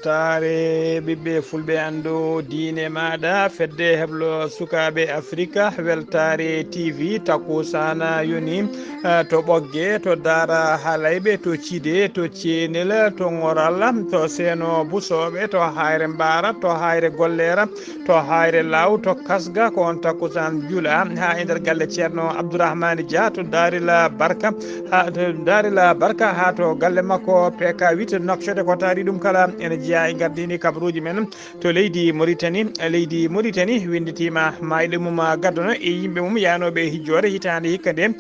weltare ɓiɓɓe fulɓe andu diine maɗa fedde heblo sukaɓe africa weltare tv takusana yoni to ɓoggue to dara haalayɓe to cide to cenel to ngoral to seeno busoɓe to hayre mbara to hayre gollera to hayre law to kasga ko on takusan juula ha e nder galle ceerno abdourahmane dia to darila barka ha to darila barka ha to galle makko pk 8 nokkede ko taari ɗum kala ene jeeya e gardini kabaruji men to leydi Mauritanie winditima mayɗe mum gaddono e yimɓe mum yanoɓe hijjore hitande hikka nde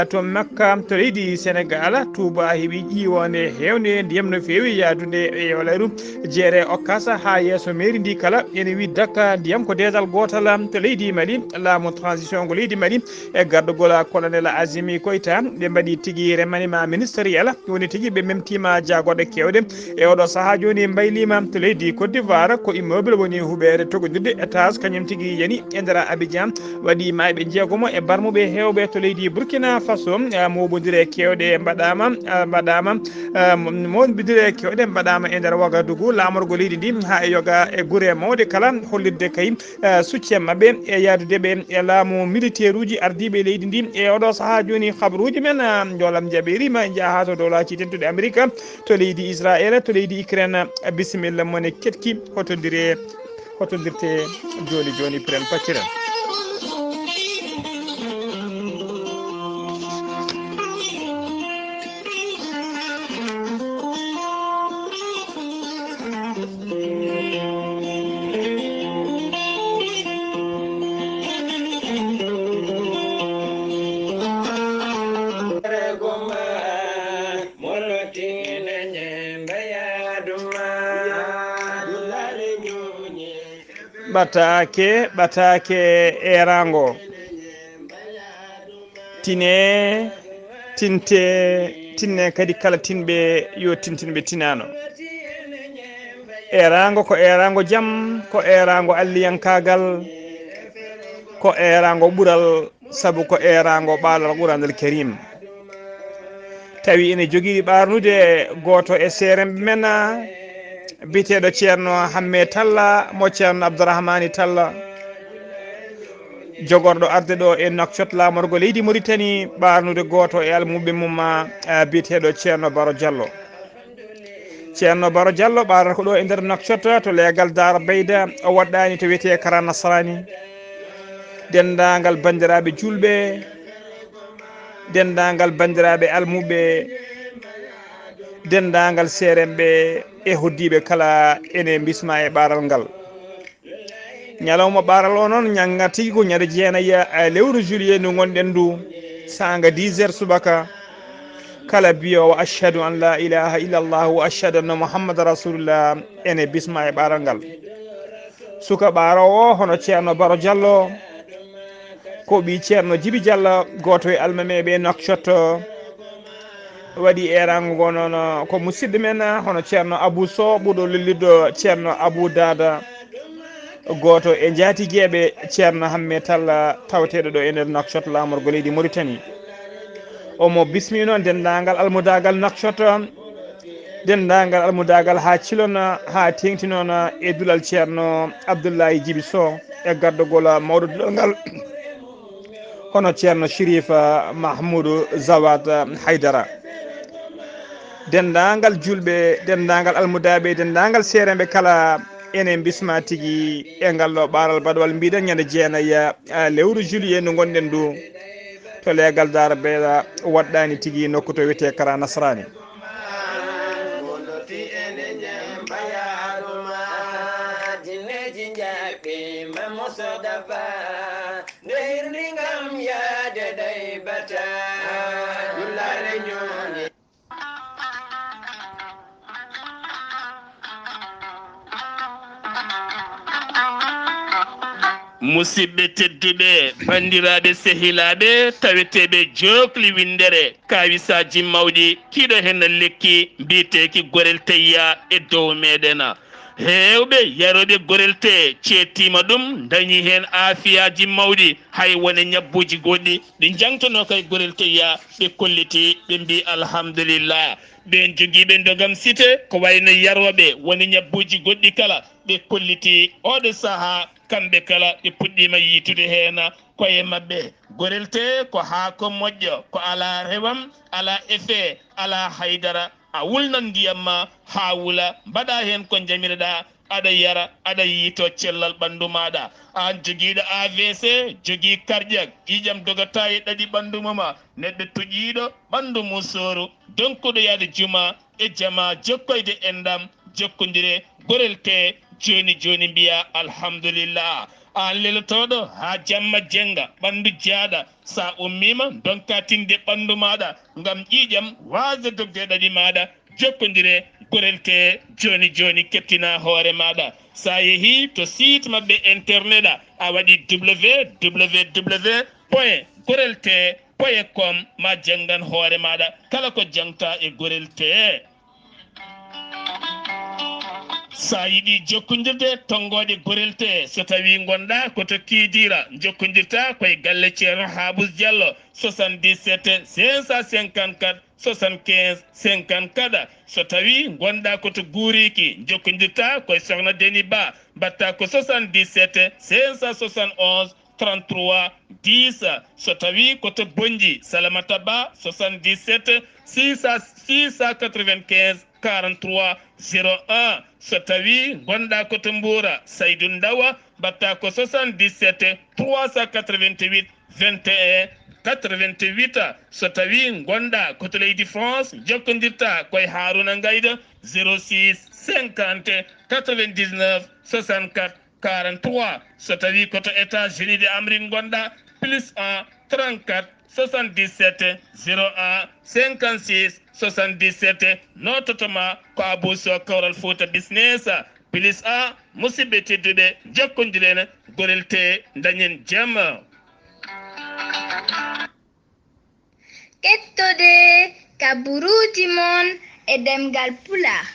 to makka to leydi sénégal touba heeɓi ƴiwonde hewde ndiyam no fewi yadude e yolayru jeere okkasa ha yesso mairie ndi kala ene wi dakka ndiyam ko desal gotal to leydi mali laamu transition ngo leydi mali e gardugol colonel azimi koyta ɓe mbaɗi tigui remanima ministériel woni tigui ɓe memtima jagoɗe kewɗe e oɗo saaha joni mbaylima to leydi Côte d'Ivoire ko immeuble woni huɓere togodirde étage kañum tigui yani e nder Abidjan waɗi mayɓe jeegomo e barmuɓe hewɓe to leydi Burkina Faso mobodire kewɗe mobodire kewɗe mbaɗama e nder Ouagadougou lamorgo leydi ndi ha e yoga e guure mawɗe kala hollirde kay soutien mabɓe e yadudeɓe e laamu militaire uji ardiɓe leydi ndi e oɗo saaha joni habaruji men jolam jaɓirima jaaha to dowlaci tentude Amérique to leydi Israël to leydi Ukraine bisimilla mone ketki hotodirte joni piren pacciren ɓatake erango tinne kadi kala tinɓe yo tintinɓe tinano erango ko erango jaam ko erango alliyankagal ko erango ɓuural saabu ko erango ɓaalal ɓuurandal karim tawi ene jogui ɓarnude goto e seremɓe men biteɗo ceerno hamme talla mo ceerno abdourahmani talla jogorɗo arde ɗo e Nouakchott lamorgo leydi Mauritanie ɓarnude goto e almuɓe mum biteɗo ceerno Baro Diallo ɓarata ko ɗo e nder Nouakchott to leegal Dara Beyda o waɗɗani to wiyete Kara Nasrani dendagal bandiraɓe julɓe dendagal bandiraɓe almuɓe dendagal seremɓe e hoddiɓe kala ene bisma e ɓaral ngal ñalawma ɓaral o noon ñagga tigui ko ñande jeenayyi lewru juillet ndu gonɗen ndu sanga 10 heures subaka kala biyowo ashhadu an la ilaha illallah wa ashhadu anna mouhammada rasulullah ene bisma e ɓaral ngal suka ɓarowo hono ceerno Baro Diallo ko ɓi ceerno Djibi Diallo goto e almameɓe Nouakchott waɗi erango go noon ko musidɗo men hono ceerno Abou Sow ɓuuɗo lollidɗo ceerno Abou Dada goto e jaatigueɓe ceerno hamme talla tawateɗo ɗo e nder Nouakchott lamorgo leydi Mauritanie omo bismi noon dendagal almudagal Nouakchott dendagal almudagal ha cilona ha tengti noon e duulal ceerno Abdoulaye Djiby Sow e gardugol mawɗo duɗal ngal hono ceerno Chérif Mahmoudou Zawad Haydara dendagal julɓe dendagal almudaɓe dendagal seereɓe kala enen bisma tigui e ngalɗo ɓaral badowal mbiɗen ñande jeenayyi lewru juillet ndu gonɗen ndu to leegal Dara Beyda waɗɗani tigui nokku to wiyete Kara Nasrani musidɓe tedduɓe bandiraɓe sehilaɓe taweteɓe jokli windere kawisaji mawɗi kiɗo hen lekki mbiteki gorel tayya e dow meɗen heewɓe yaroɓe gorel te ceettima ɗum dañi hen aafiyaji mawɗi hay wona ñabbuji goɗɗi ɗi jangtono kay gorel te ya ɓe kolliti ɓe mbi alhamdulillah ɓen jogiiɓe dogam cité ko wayno yaroɓe woni ñabbuji goɗɗi kala ɓe kolliti oɗo saaha kamɓe kala ɓe puɗɗima yiitude hen koye mabɓe gorel te ko haako moƴƴo ko ala rewam ala effet ala haydara a wulnan ndiyam ma ha wula mbaɗa hen ko jamireɗa aɗa yara aɗa yiito cellal ɓandu maɗa an joguiɗo AVC jogui cardiaque ƴiƴam dogata e ɗaɗi ɓandu muma neɗɗo tuƴiɗo ɓandu mum sooru donkuɗo yaade juma e jama jokkoyde endam jokkodire gorel te joni joni mbiya alhamdulillah an lelotoɗo ha jamma jenga ɓandu jaaɗa sa ummima donka tinde ɓandu maɗa ngam ƴiƴam wasde dogde ɗaɗi maɗa jokkodire gorel te joni joni kettina hoore maɗa sa yeehi to site mabɓe internet a waɗi www point gorel te point com ma jangan hoore maɗa kala ko jangta e gorel te sa yiɗi jokkodirde tonggode gorel te so tawi gonɗa koto kiidira jokkodirta koye galle ceerno Habous Diallo 77 554 75 54 so tawi gonɗa koto guuriki jokkodirta koye sohna Deni Ba mbatta ko 77 571 33 10 so tawi koto Bonji Salamata Ba 77 695 43 01 so tawi gonɗa koto Mboura Saydou Ndawa mbatta ko 77 388 21 88 so tawi gonɗa koto leydi France jokkodirta koye Haruna Gayda 06 50 99 64 43 so tawi koto États-Unis d'Amérique gonɗa plus 1 34 77 01 56 77 nototoma ko Abouso Kawral Fouta Business plus 1 musidɓe tedduɓe jokkodiren gorel te dañen jaam kettode kaburuji mon e ɗemngal pulaar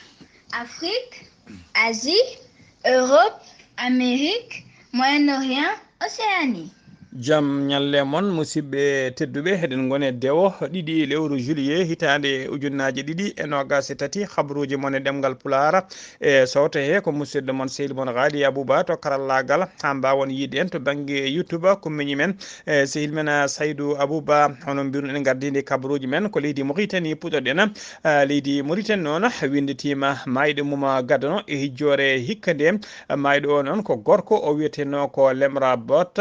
Afrique, Asie, Europe, Amérique, Moyen-Orient, Océanie. Jam nyalle mon musidɓe tedduɓe heɗen gone dewo ɗiɗi lewru juillet hitande ujunnaje ɗiɗi e nogas e tati habruji mon e ɗemgal pulara e sowta he ko musidɗo mon sehil mon Ghalii Abuu Bah to karallagal ha mbawon yiide en to banggue YouTube ko meñi men e sehil men Saydou Abou Bah hono mbiruɗen gardide kabruji men ko leydi Mauritanie puɗɗoɗen leydi Mauritanie noon windetima mayɗo mum gadano e hijjore hikka nde mayɗo o noon ko gorko o wiyeteno ko Lemra Bot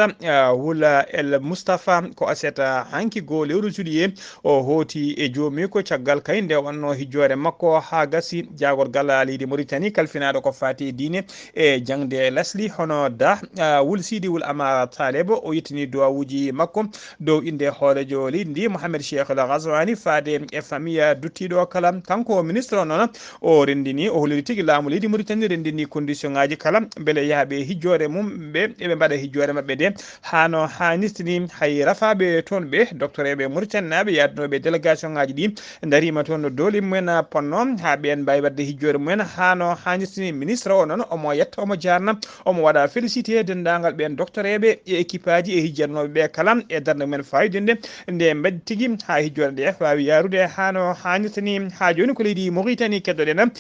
El Moustapha ko aseta hanki go lewru juillet o hoti e joomi ko caggal kay nde wanno hijjore makko ha gasi jagorgal leydi Mauritanie kalfinaɗo ko fati diine e jangde lasli hono da wul sidi wul ama Taleb o yittini duwawuji makko dow inde hoorejo leydi ndi Mohamed Cheikh El Ghazouani faade e famille duttiɗo kala kanko ministre noon o rendini o holiri tigui laamu leydi Mauritanie rendini condition ngaji kala beele yaaɓe hijjore mum ɓe eɓe mbaɗa hijjore mabɓe de hano hanistini hay rafaɓe toon ɓe docteur eɓe Mauritanie naɓe yadnoɓe délégation ngaji ɗi darima toon dooli mumen ponno ha ɓen mbawi wadde hijjore mumen hano hanistini ministre o noon omo yetta omo jarna omo waɗa félicité dendagal ɓen docteur eɓe e équipe aji e hijjatnoɓe ɓe kala e darde mumen fayidinde nde mbaɗi tigui ha hijjore nde wawi yarude hano hanistini ha joni ko leydi Mauritanie keddoɗen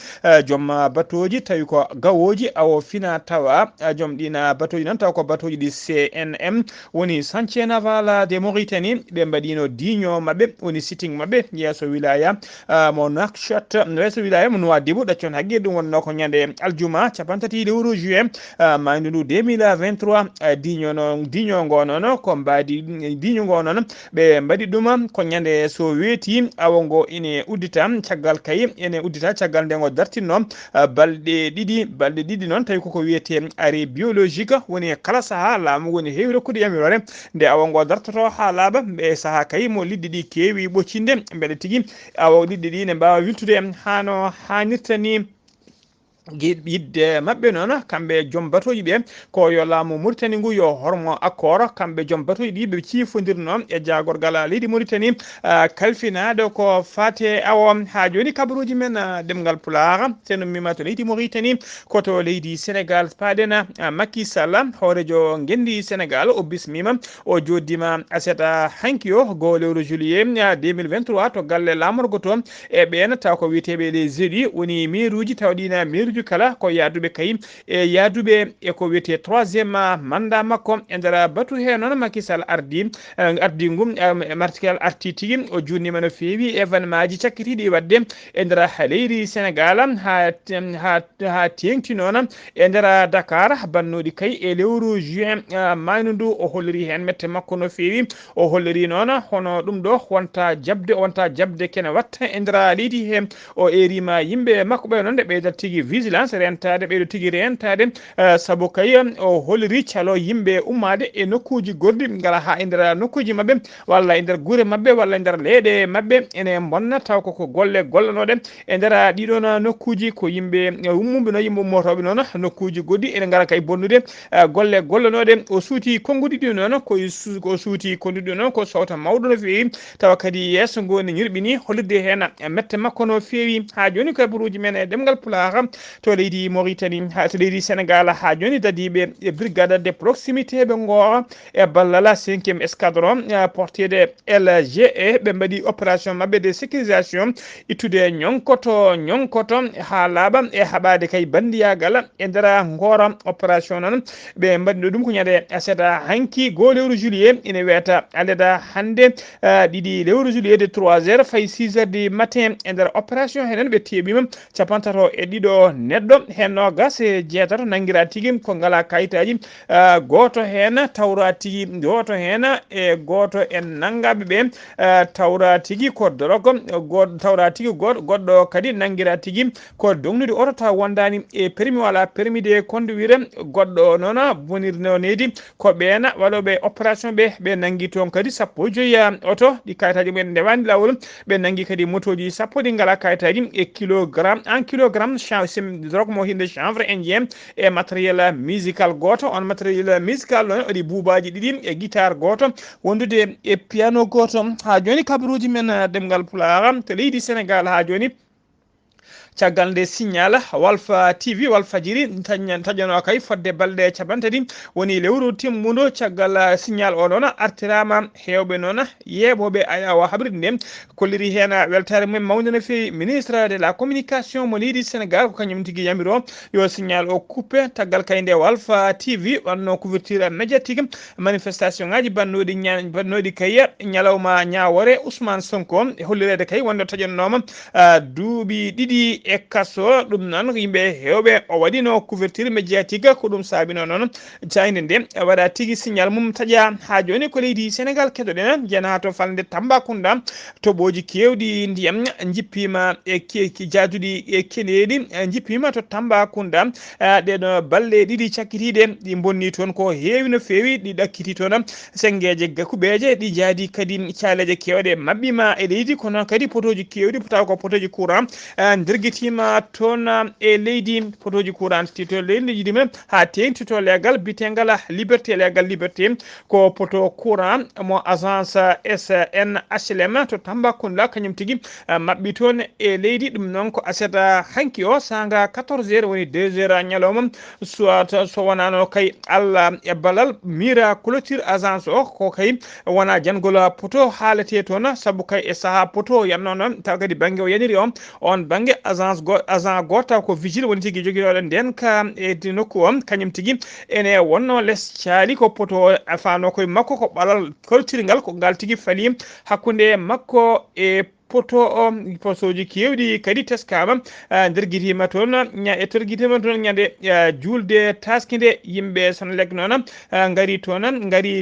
joom batoji tawi ko gawoji awo fina tawa joom ɗina batoji noon taw ko batoji ɗi CNM woni chantier naval de Mauritanie ɓe mbaɗino diño mabɓe woni sitting mabɓe yeeso wilaya mo Nouakchott yeeso wilaya mo Nouadhibou ɗaccon haqqi ɗum wonno ko ñande aljuma capantati lewru juin maydu ndu 2023 diño ngo noon ko mbadi diño ngo noon ɓe mbaɗi ɗum ko ñande so weeti awo ngo ine uddita caggal kay ene uddita caggal nde ngo dartinno balɗe ɗiɗi noon tawi koko wiyete arrêt biologique woni kala saaha laamu woni heewi rokkude yamirore nde awo ngo dartoto ha laaɓa ɓe saaha kay mo liɗɗi ɗi keewi ɓoccinde beele tigui awo liɗɗi ɗi ne mbawa wiltude hano hannirta ni yidde mabbe noon kambe joom batoji ɓe ko yo laamu Mauritanie ngu yo hormo accord kambe joom batoji ɗi ɓe ciifodirno e jagorgal leydi Mauritanie kalfinade ko fate awo ha joni kabaruji men ɗemngal pulaar seno mima to leydi Mauritanie koto leydi Sénégal paɗen Macky Sall horejo gendi Sénégal o bismima o joddima aseta hankiyo go lewru juillet 2023 to galle lamorgo to e ɓen taw ko wiyeteɓe les élus woni mairuji tawɗina mairuji kala ko yaduɓe kay e yaduɓe e ko wiyete troisiéme mandat makko e nder batu he noon Macky Sall ardi ngum martial arti tigui o jurnima no fewi événement ji cakkitiɗi wadde e nder leydi Sénégal ha tengti noon e nder Dakar bannoɗi kay e lewru juin maynu ndu o holliri hen mette makko no fewi o holliri noon hono ɗum ɗo wonta jabde kene watta e nder leydi he o erima yimɓe makko ɓe noon nde ɓeydat tigui vigilance rentade ɓeyɗo tigui rentade saabu kay o holliri calo yimɓe ummade e nokkuji goɗɗi ngala ha e nder nokkuji mabɓe walla e nder guure mabɓe walla e nder leyɗe mabɓe ene bonna taw koko golle gollanoɗe e nder ɗiɗon nokkuji ko yimɓe ummuɓe no yimɓe ummotoɓe noon nokkuji goɗɗi ene ngara kay bonnude golle gollanoɗe o suuti konguɗi ɗi noon ko suuti konduɗi ɗi noon ko sawta mawɗo no fewi tawa kadi yesso ngo ne ñirɓini hollirde hen mette makko no fewi ha joni koye buruji men e ɗemgal pulaar to leydi Mauritanie to leydi Sénégal ha joni dadiɓe e brigade de proximité ɓe goora e ballal 5e escadron portede LGE ɓe mbaɗi opération mabɓe de sécurisation ittude ñonkoto ha laaɓa e haɓade kay bandiyagal e nder goora opération noon ɓe mbaɗino ɗum ko ñande seeɗa hanki go lewru juillet ina wiyata aleda hande ɗiɗi lewru juillet de 3h fayi 6h du matin e nder opération henen ɓe teɓima capantato e ɗiɗo neɗɗo hen nogas e jeetato nanguira tigui ko ngala kayitaji goto hen tawra tigui goto hen e goto en nangaɓe ɓe tawra tigui ko drogue tawra tigui goɗɗo kadi nanguira tigui ko dognude oto taw wondani e permis wala permis de conduire goɗɗo noon bonirno nedi ko ɓen waɗoɓe opération ɓe nangui toon kadi 15 oto ɗi kayitaji mumen ndewani lawol ɓe nangui kadi motoji 10 ɗi ngala kayitaji e kilogramme drogue mo hinde chanvre indien e matériel musical goto on matériel musical ɗon waɗi buubaji ɗiɗi e guitare goto wondude e piano goto ha joni kabaruji men ɗemgal pulaar to leydi Sénégal ha joni caggal nde signal Walfa TV Walfadjiri taƴano kay fodde balɗe capantati woni lewru timmudo caggal signal o noon artirama hewɓe noon yeɓoɓe ayawa habride nde kolliri hen weltare mumen mawde no fewi ministre de la communication mo leydi Sénégal ko kañum tigui yamiro yo signal o coupé taggal kay nde Walfa TV wanno couverture médiatique manifestation ngaji bannoɗi kay ñalawma ñawore Ousmane Sonko hollirede kay wonde taƴannoma duuɓi ɗiɗi e kaso ɗum noon yimɓe hewɓe o waɗino couverture médiatique ko ɗum saabino noon jayde nde waɗa tigui signal mum taƴa ha joni ko leydi Sénégal keɗoɗen jena to falde Tambacounda toɓoji kewɗi ndiyam jippima e jaduɗi e keneɗi jippima to Tambacounda ɗeɗo balɗe ɗiɗi cakkitiɗe ɗi bonni toon ko heewi no fewi ɗi ɗakkiti toon sengueje kuɓeje ɗi jaadi kadi caleje kewɗe maɓɓima e leydi kono kadi potoji kewɗi taw ko potoji courant dirguitima toon e leydi potoji courant to leydi jiɗi men ha tengti to legal bitegal liberté ko poto courant mo agence SNHLM to Tambacounda kañum tigui mabɓi toon e leydi ɗum noon ko aseta hanki o sanga 14h woni 2h ñalawma soit so wonano kay Allah e ballal mira clôture agence o ko kay wona jangol poto haalete toon saabu kay e saaha poto yanno noon taw kadi banggue o yaniri on banggue agent goto ko vigile woni tigui joguinoɗo nden ka e nokku o kañum tigui ene wonno less caali ko poto fano koye makko ko ɓalal clôture ngal ko ngal tigui faali hakkude makko e poto o posoji kewɗi kadi teskama derguitima toon e terguitima toon ñande julde taskide yimɓe sono legge noon gari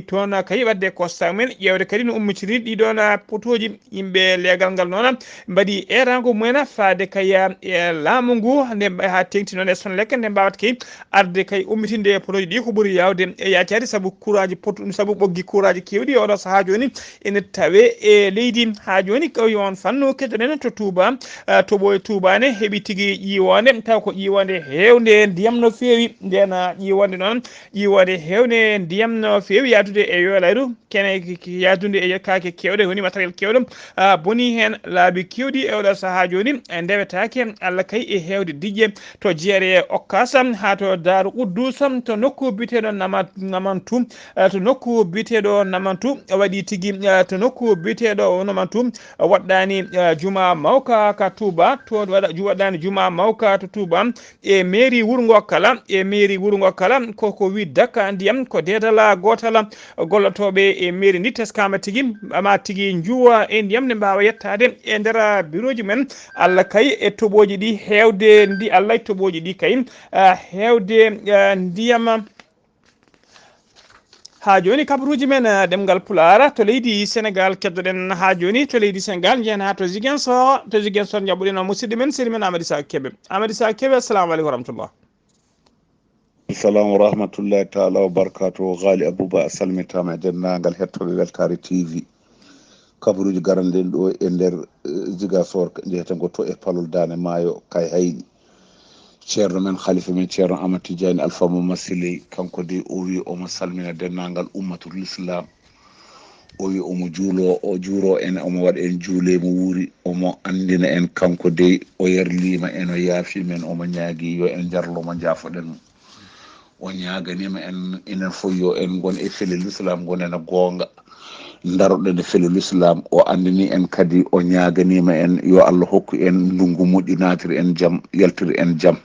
toon kay wadde constat mumen ƴewde kadi no ummitiri ɗiɗon potoji yimɓe leegal ngal noon mbaɗi erango mumen faade kay e laamu ngu nde ha tengti noon e sono legge nde mbawata kay arde kay ummitinde potoji ɗi ko ɓuuri yawde e yacade saabu courant saabu ɓoggi courant ji kewɗi oɗo saaha joni ene tawe e leydi ha joni on fannu keɗoɗen to Touba to ɓoye Touba ne heeɓi tigui ƴiwonde taw ko ƴiwonde hewde ndiyam no fewi nden ƴiwonde noon ƴiwonde hewde ndiyam no fewi yadude e yolayru kene yadude e kake kewɗe woni matériel kewɗo boni hen laabi kewɗi e oɗo saaha joni ndewetake Allah kay e hewde dijƴe to jeere okkasam ha to Daaru Uddusam to nokku biteɗo Namantou to nokku biteɗo Namantou waɗi tigui to nokku biteɗo Namantou waɗɗani juma mawka ka Touba to waɗɗani juma mawka to Touba e mairie Wuro Ngo kala koko wi dakka ndiyam ko dedala gotala gollotoɓe e mairie ndi teskama tigui ama tigui juwa e ndiyam ne mbawa yettade e nder bureau ji men Allah kay e toɓoji ɗi hewde ndi Allah e toɓoji ɗi kay hewde ndiyam ha joni kabaruji men ɗemgal pulaar to leydi Sénégal keddoɗen ha joni to leydi Sénégal jehen ha to Ziguinchor jaɓɓuɗen musidɗo men seri men Amadou Sa Kébé assalamu aleykum wa rahmatullah. Assalamu rahmatullahi taala wa barakatuh. Ghalii Abuu Bah salmitama e dendagal hettoɓe Weltare TV kabaruji garanɗen ɗo e nder Ziguinchor jeyeten go to e palol Dane Maayo kay hayɗi ceerno men khalifa men ceerno Amadou Tidiane Alpha Mamadou Siley kanko de o wi omo salmina dendagal ummatul islam o wi omo juuro en omo waɗa en juule mo wuuri omo andina en kanko de o yerlima en o yaafi men omo ñaagui yo en jarlomo jaafoɗen mo o ñaaganima en enen fof yo en gon e felel islam gonen goonga daroɗen e felel islam o andini en kadi o ñaaganima en yo Allah hokku en ndungu moƴƴu natiri en jaam yaltiri en jaam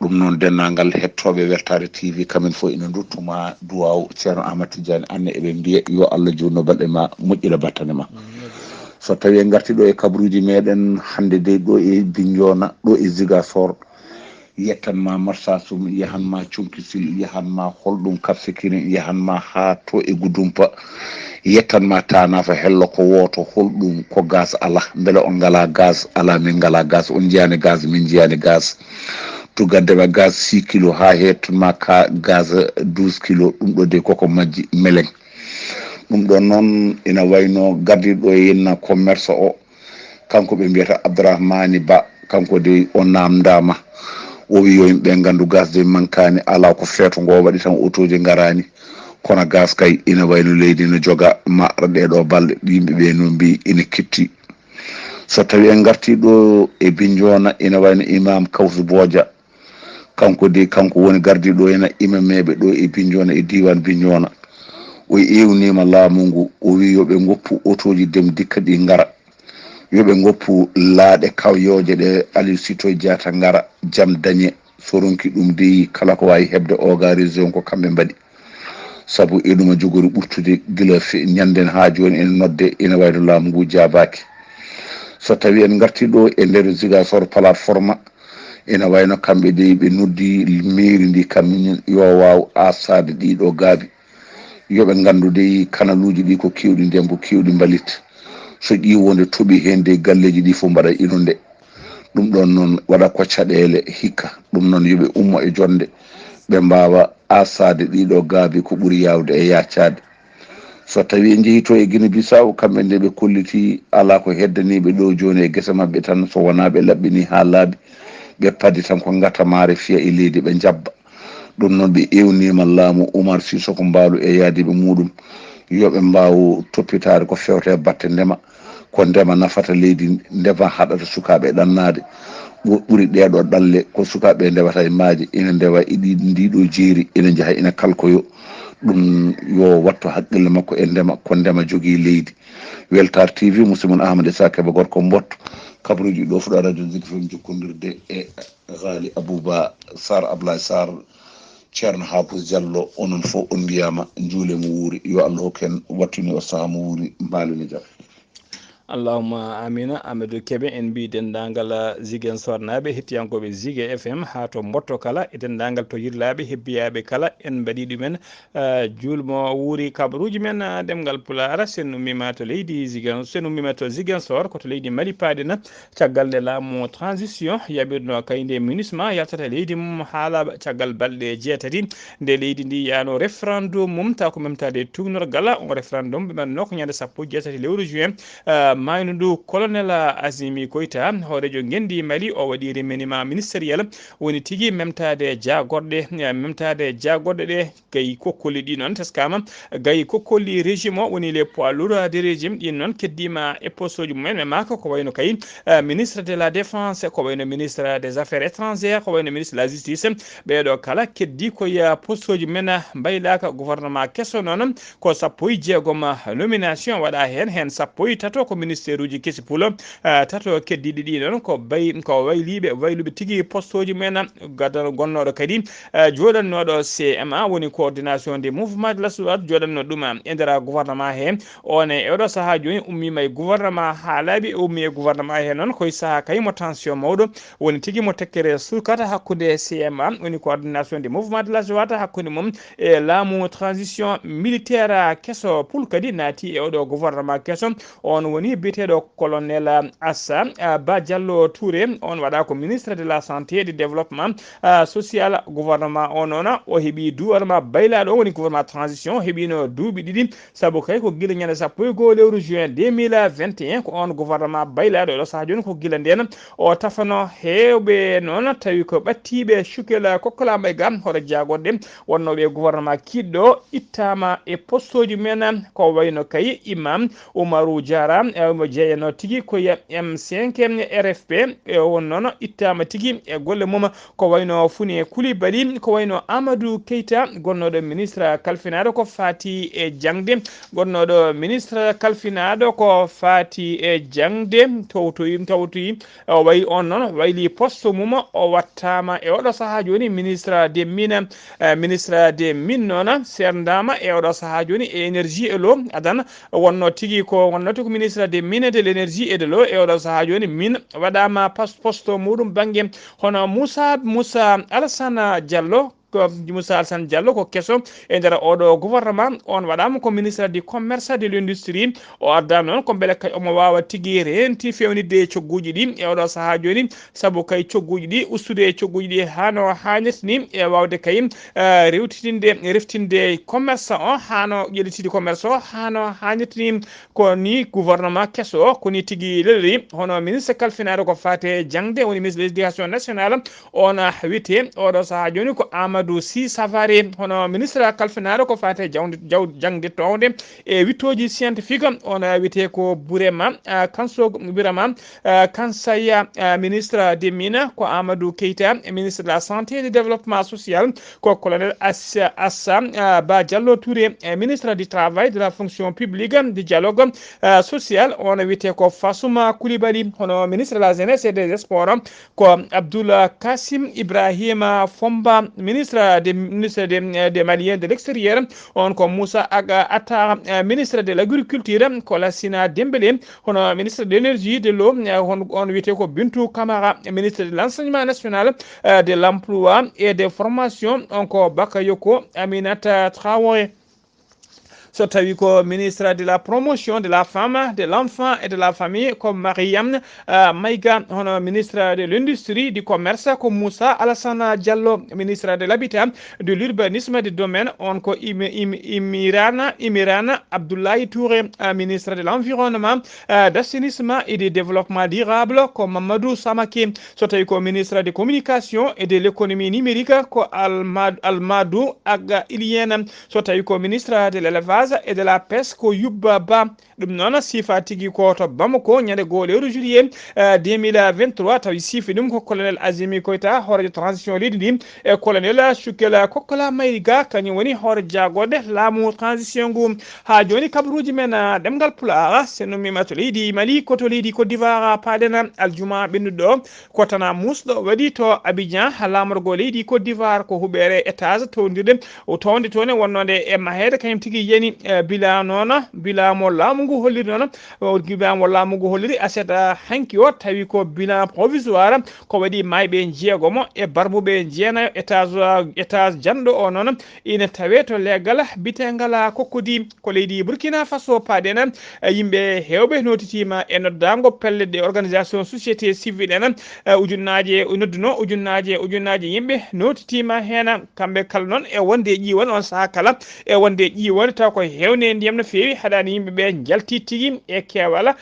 ɗum noon dennagal hettoɓe Weltare TV kamen fof ina duttuma duwaw ceerno Amadou Tidiane anne eɓe mbiya yo Allah junno balɗe ma moƴƴina battane ma so tawi en garti ɗo e kabaruji meɗen hande de ɗo e Bignona ɗo e Ziguinchor yettanma Marsassoum yahanma Thionky yahanma holɗum Cap Skirring yahanma ha to e Goudompa yettanma Tanafa hello ko woto holɗum ko gaz ala beele on ngala gaz ala min ngala gaz on jiyani gaz min jiyani gaz to gaddema gaz 6 kilo ha hettanma ka gaz 12 kilo ɗum ɗo de koko majji meleng ɗum ɗon noon ina wayno gardiɗo e yenna commerce o kanko ɓe mbiyata Abdourahmani Ba kanko de o namdama o wi yo yimɓe gandu gaz de mankani ala ko feeto ngo waɗi tan autoji garani kono gaz kay ina wayno leydi no joga maɗa ɗeɗo balɗe yimɓeɓe no mbi ina ketti so tawi en garti ɗo e Bignona ina wayno imam Kawsu Bodia kanko de kanko woni gardiɗo ena imameɓe ɗo e Bignona e diwan Bignona o ewnima laamu ngu o wi yoɓe goppu autoji dem dikka ɗi gara yoɓe goppu laaɗe kawyoje ɗe Aliou Sitoé Diatta gara jaam dañe so ronki ɗum de kala ko wawi hebde oga région ko kamɓe mbaɗi saabu eɗuma jogori ɓurtude guila ñanden ha joni en nodde ina wayno laamu ngu jabaki so tawi en garti ɗo e nder Ziguinchor plateforme ina wayno kamɓe de ɓe noddi mairie ndi kam yo waw asade ɗiɗo gaabi yoɓe gandude kanaluji ɗi ko kewɗi ndem ko kewɗi mbalit so ƴiwonde tooɓi hen de galleji ɗi fof mbaɗa inunde ɗum ɗon noon waɗa ko caɗele hikka ɗum noon yoɓe ummo e jonde ɓe mbawa asade ɗiɗo gaabi ko ɓuuri yawde e yaccade so tawi en jeeyi to e Guinée Bissau kamɓe nde ɓe kolliti ala ko heddaniɓe ɗo joni e guese mabɓe tan so wona ɓe laɓɓini ha laaɓi ɓe paadi tan ko gata maare fiya e leydi ɓe jabba ɗum noon ɓe ewnima laamu Oumar Sissoko Mbalou e yaadiɓe muɗum yoɓe mbaw toppitade ko fewte batte ndema ko ndema nafata leydi ndema haɗata sukaɓe ɗannade ɓuuri ɗeɗo ɗalle ko sukaɓe ndewata e maaje ina ndewa iɗi ndiɗo jeeri ina jaaha ina kalkoyo ɗum yo wattu haqqille makko e ndema ko ndema jogui leydi Weltare TV musidmon Ahmad Sa Kébé gorko mbotto kabaruji ɗo fuɗa radio Zik FM jokkodirde e Ghalii Abuu Bah Sar Ablaye Sar ceerno Hapous Diallo onon fof on mbiyama juule mo wuuri yo Allah hokken wattuni o saaha mo wuuri mbalini jaam allahumma amina Amadou Kébé en mbi dendagal Ziguinchor naaɓe hettiyankoɓe Zik FM ha to mbotto kala e dendagal to yirlaɓe hebbiyaɓe kala en mbaɗi ɗumen julmo wuuri kabaruji men ɗemgal pulaar sen ummima to leydi Ziguinchor koto leydi Mali paadena caggal nde laamu transition yaɓirno kayde MINUSMA yaltata leydi mum haala caggal balɗe jeetati nde leydi ndi yano référendum mum taw ko memtade tugnorgal on référendum ɓe ɓanno ko ñande 17 lewru juin mayno ndu colonel Azimi Koita horejo gendi Mali o waɗi remaniement ministériel woni tigi memtade jagorɗe ɗe gayi kokkolli ɗi noon teskama gayi kokkolli régime o woni les poids lourds de régime ɗin noon keddima e poste uji mumen mais maka ko wayno kay ministre de la défense ko wayno ministre des affaires étrangères ko wayno ministre de la justice ɓeɗo kala keddi koye poste uji men mbaylaka gouvernement kesso noon ko 16 nomination waɗa hen 13 ko ministère uji kesi pulo tato keddiɗi ɗi noon ko wayluɓe tigui poste uji men gonnoɗo kadi joɗannoɗo CMA woni coordination des mouvements de la société joɗanno ɗum e nder gouvernement he on e oɗo saaha joni ummima e gouvernement haalaɓe ummi e gouvernement he noon koye saaha kay mo tension mawɗo woni tigui mo tekkere sukata hakkude CMA woni coordination des mouvements de la société hakkude mum e laamu transition militaire kesso pul kadi naati e oɗo gouvernement kesso on woni biteɗo colonel Assa Ba Diallo Touré on waɗa ko ministre de la santé et du développement social gouvernement o noon o heeɓi duwarma baylaɗo woni gouvernement transition heeɓino duuɓi ɗiɗi saabu kay ko guila ñande 11 lewru juin 2021 ko on gouvernement baylaɗo ɗo saaha joni ko guila nden o tafano hewɓe noon tawi ko ɓattiɓe cukel kokkolama e gam hoto jagorɗe wonnoɓe gouvernement kiɗɗo ittama e poste uji men ko wayno kay imam Oumarou Diara mo jeeyano tigui koye M5 RFP won noon ittama tigui e golle mum ko wayno Fune Coulibaly ko wayno Amadou Keita gonnoɗo ministre kalfinaɗo ko fati e jangde gonnoɗo ministre kalfinaɗo ko fati e jangde tawtoyi o wayi on noon wayli poste mum o wattama e oɗo saaha joni ministre des mines noon serdama e oɗo saaha joni e énergie et l'eau adan wonno tigui ko wonnoti ko ministre des mines de l'énergie et de l'eau e oɗo saaha joni min waɗama poste muɗum banggue hono Moussa Alassane Diallo ko Moussa Alassane Diallo ko kesso e nder oɗo gouvernement on waɗama ko ministre du commerce de l'industrie o adda noon ko beele kay omo wawa tigui renti fewnidde cogguji ɗi e oɗo saaha joni saabu kay cogguji ɗi ustude cogguji ɗi hano hannirtini e wawde kay reftinde commerce o hano ƴeɗitide commerce o hano hannirtini ko ni gouvernement kesso o koni tigui lelori hono ministre kalfinaɗo ko fate jangde woni ministre de l'éducation nationale on wiyete oɗo saaha joni ko Amadou Sy Savary hono ministre kalfinaɗo ko fate jangde towde e wittoji scientifique on wiyete ko Bourema Kansaya ministre des mines ko Amadou Keita ministre de la santé et du développement social ko colonel Assa Ba Diallo Touré ministre du travail de la fonction publique du dialogue social on wiyete ko Fassouma Coulibaly hono ministre de la jeunesse et des sports ko Abdoul Kassim Ibrahima Fomba ministre des Maliens de l'extérieur on ko Moussa Atta ministre de l'agriculture ko Lassina Dembélé hono ministre de l'énergie de l'eau on wiyete ko Bintou Camara ministre de l'enseignement national de l'emploi et des formations on ko Bakayoko Aminata Traoré so tawi ko ministre de la promotion de la femme de l'enfant et de la famille ko Mariam Maïga hono ministre de l'industrie du commerce ko Moussa Alassane Diallo ministre de l'habitat de l'urbanisme du domaine on ko Imirana Abdoulaye Touré ministre de l'environnement d'assainissement et du développement durable ko Mamadou Samaki so tawi ko ministre de communication et de l'économie numérique ko Almadou Aga Iliene so tawi ko ministre de l'élevage et de la pêche ko Yubba Ba ɗum noon sifa tigui ko to Bamako ñande 2 lewru juillet 2023 tawi sifi ɗum ko colonel Azimi Koita hoore transition leydi ndi e colonel Cukel Kokkola Mayiga kañum woni hoore jagode laamu transition ngu ha joni kabaruji men ɗemgal pulaar seno mima to leydi Mali koto leydi Côte d'Ivoire paɗen aljuma ɓennuɗo kotana musɗo waɗi to Abidjan lamorgo leydi Côte d'Ivoire ko huɓere étage towdirde towde toon wonnode e mahede kañum tigui yani bila noon bilamo laamu ngu holliri noon bilamo laamu ngu holliri aset hanki o tawi ko bilan provisoire ko waɗi mayɓe jeegomo e barbuɓe jeenayo étage janɗo o noon ina tawe to leggal bitegal kokkodi ko leydi Burkina Faso paɗen yimɓe hewɓe notitima e noddago pelle de organisation société civile en ujunnaje yimɓe notitima hen kamɓe kala noon e wonde ƴiwon on saaha kala e wonde ƴiwon taw ko hewne ndiyam no feewi haɗani yimɓeɓe jalti tigui e kewala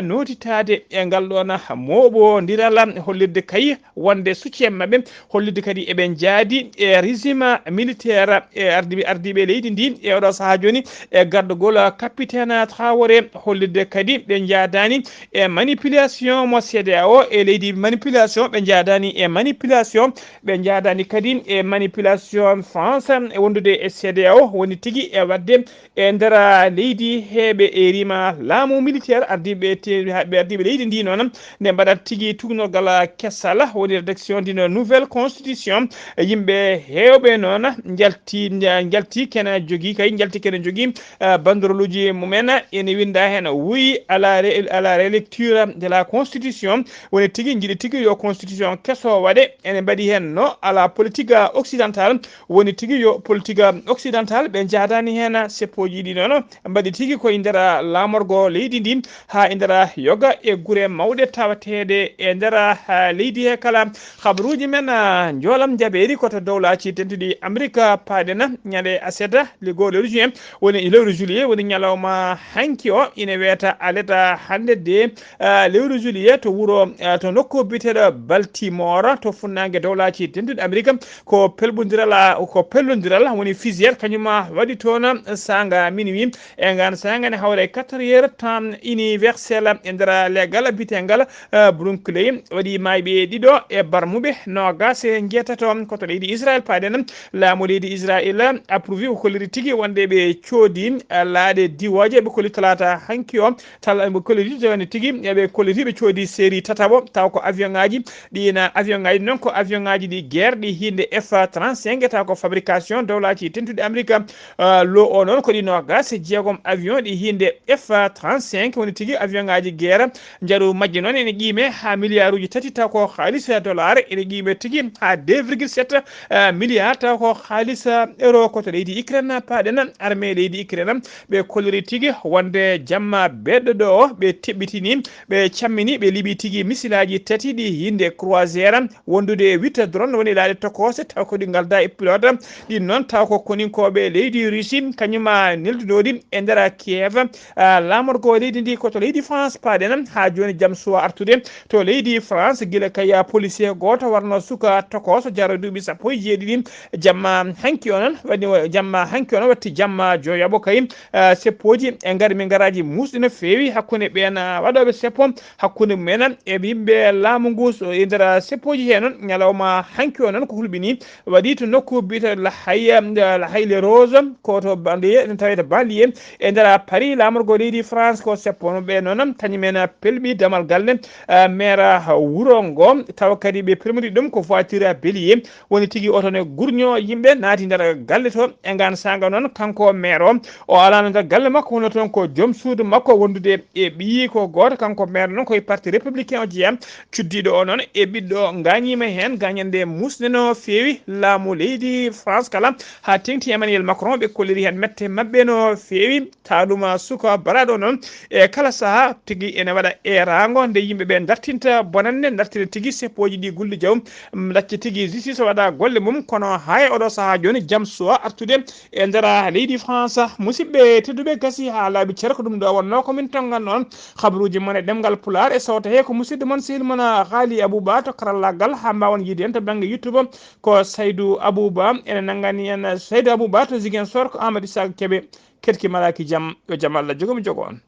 notitade e ngal ɗon moɓodiral hollirde kay wonde soutien mabɓe hollirde kadi eɓe jaadi e régime militaire e ardiɓe leydi ndi e oɗo saaha joni e gardugol capitaine Traoré hollirde kadi ɓe jaadani e manipulation mo CEDEAO e leydi manipulation ɓe jaadani e manipulation ɓe jaadani kadi e manipulation France e wondude e CEDEAO woni tigui e wadde e nder leydi heɓe e rima laamu militaire ardiɓe leydi ndi noon nde mbaɗat tigui tugnorgal kessal woni rédaction d'une nouvelle constitution yimɓe hewɓe noon jalti kene jogui banderoluji mumen ene winda hen oui à la relecture de la constitution woni tigui jiiɗi tigui yo constitution kesso waɗe ene mbaɗi hen no à la politique occidentale woni tigui yo politique occidentale ɓe jadani hen seppoji ɗi noon mbaɗi tigui koye nder lamorgo leydi ndi ha e nder yoga e guure mawɗe tawateɗe e nder leydi he kala habaruji men joolam jaɓeri koto dowlaci tentuɗi Amérique paɗena ñande aseda liggo lewru juin woni lewru juillet woni ñalawma hanki o ine wiyata aleta hande de lewru juillet to wuuro to nokku biteɗo Baltimore to funnague dowlaci tentuɗi Amérique ko pellodiral woni fusillade kañuma waɗi toon sanga minuit e ngan sanga ne hawre 4h temps universel e nder leggal bitengal Brooklyn waɗi mayɓe ɗiɗo e barmuɓe nogas e jeetato koto leydi Israël paɗen laamu leydi Israël approuvé ko kolliri tigui wonde ɓe coodi laaɗe diwoje ɓe kolli talata hanki o ɓe kolliri tawne tigui eɓe kolliti ɓe coodi série tataɓo taw ko avion ngaji ɗina avion ngaji noon ko avion ngaji ɗi guerre ɗi hinde F-35 taw ko fabrication dowlaci tentuɗe Amérique lo o noon ko ɗi nogas jeegom avion ɗi hinde F-35 woni tigui avion ngaji guerre jaaru majje noon ene qiime ha milliard uji tati taw ko halis dollar ene qiime tigui ha 2,7 milliard taw ko halis euro koto leydi Ukraine paɗen armée leydi Ukraine ɓe kolliri tigui wonde jamma beɗɗo ɗo o ɓe teɓɓitini ɓe cammini ɓe liiɓi tigui missilaji tati ɗi hinde croisiére wondude 8 drone woni laaɗe tokose taw ko ɗi galda e pilote ɗin noon taw ko koninkoɓe leydi Russie kañuma neldunoɗi e nder Kiev lamorgo leydi ndi koto leydi France paɗen ha joni jaam suwa artude to leydi France guila kaya policier goto warno suka tokoso jaro duuɓi 17 jamma hanki o noon waɗi jamma hanki o noon watti jamma joyaɓo kay seppoji e gaari min garaji musɗi no fewi hakkude ɓen waɗoɓe seppo hakkude mumen e yimɓe laamu ngu e nder seppoji he noon ñalawma hanki o noon ko hulɓini waɗi to nokku bita la hayle rose koto banlieue ne tawete banlieue e nder Paris lamorgo leydi France ko seppono ɓe noon kañumen pelɓi damal galle maire wuuro ngo tawa kadi ɓe pelmori ɗum ko voiture bélier woni tigui oto ne gurño yimɓe naati nder galle to e ngan sanga noon kanko maire o alano nder galle makko wono toon ko joom suudu makko wondude e ɓiyi ko goto kanko maire noon koye parti républicain o jeeyam cuddiɗo o noon e ɓiɗɗo gañima hen gañande musde no fewi laamu leydi France kala ha tengti Emmanuel Macron ɓe kolliri hen mette mabɓe no fewi taɗuma suka baraɗo noon e kala saaha tigui ene waɗa erago nde yimɓeɓe dartinta bonande dartira tigui seppoji ɗi gulli jaw lacca tigui justice waɗa golle mum kono hay oɗo saaha joni jaam suwa artude e nder leydi France musidɓe tedduɓe gasi ha laaɓi ceer ko ɗum ɗo wonno komin tongan noon habaruji mon e ɗemgal pulaar e sawta he ko musidɗo moon sehil moon Ghalii Abuu Bah to karallagal ha mbawon yiide hen to banggue YouTube ko Saydou Abou Bah ene nangani en Saydou Abou Bah to Ziguinchor ko Amadou Isaga Kébé ketki malaki jaam yo jaam Allah jogomi jogo on